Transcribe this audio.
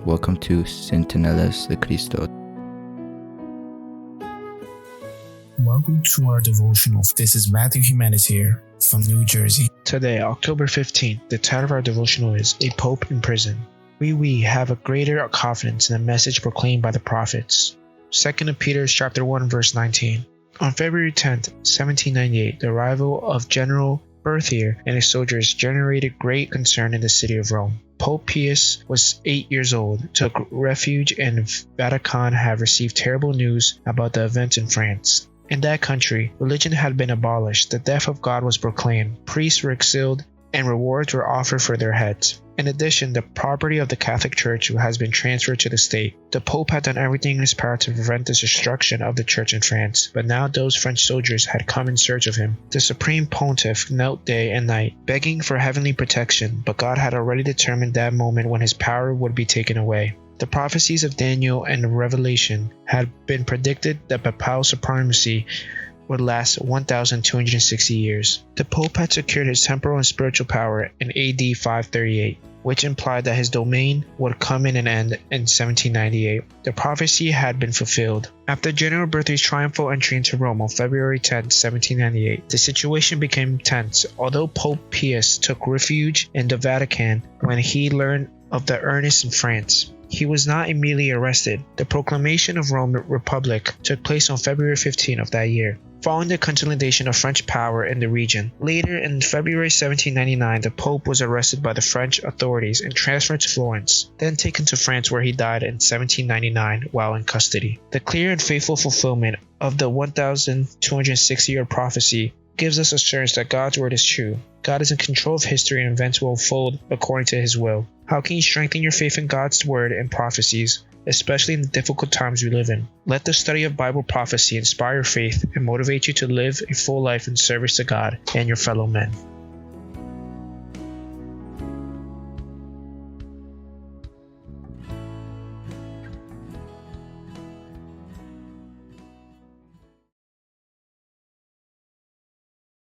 Welcome to Centinelas de Cristo. Welcome to our devotional. This is Matthew Jimenez here from New Jersey. Today, October 15th, the title of our devotional is A Pope in Prison. We have a greater confidence in the message proclaimed by the prophets. 2 Peter chapter 1 verse 19. On February 10th, 1798, the arrival of General Berthier and his soldiers generated great concern in the city of Rome. Pope Pius was 8 years old, took refuge in Vatican, had received terrible news about the events in France. In that country, religion had been abolished, the death of God was proclaimed, priests were exiled, and rewards were offered for their heads. In addition, the property of the Catholic Church has been transferred to the state. The Pope had done everything in his power to prevent the destruction of the Church in France, but now those French soldiers had come in search of him. The Supreme Pontiff knelt day and night, begging for heavenly protection, but God had already determined that moment when his power would be taken away. The prophecies of Daniel and Revelation had been predicted that papal supremacy would last 1,260 years. The Pope had secured his temporal and spiritual power in AD 538, which implied that his domain would come in an end in 1798. The prophecy had been fulfilled. After General Berthier's triumphal entry into Rome on February 10, 1798, the situation became tense. Although Pope Pius took refuge in the Vatican when he learned of the earnest in France, he was not immediately arrested. The proclamation of Roman Republic took place on February 15 of that year, following the consolidation of French power in the region. Later, in February 1799, the Pope was arrested by the French authorities and transferred to Florence, then taken to France where he died in 1799 while in custody. The clear and faithful fulfillment of the 1,260-year prophecy gives us assurance that God's word is true. God is in control of history and events will unfold according to his will. How can you strengthen your faith in God's word and prophecies, especially in the difficult times we live in? Let the study of Bible prophecy inspire your faith and motivate you to live a full life in service to God and your fellow men.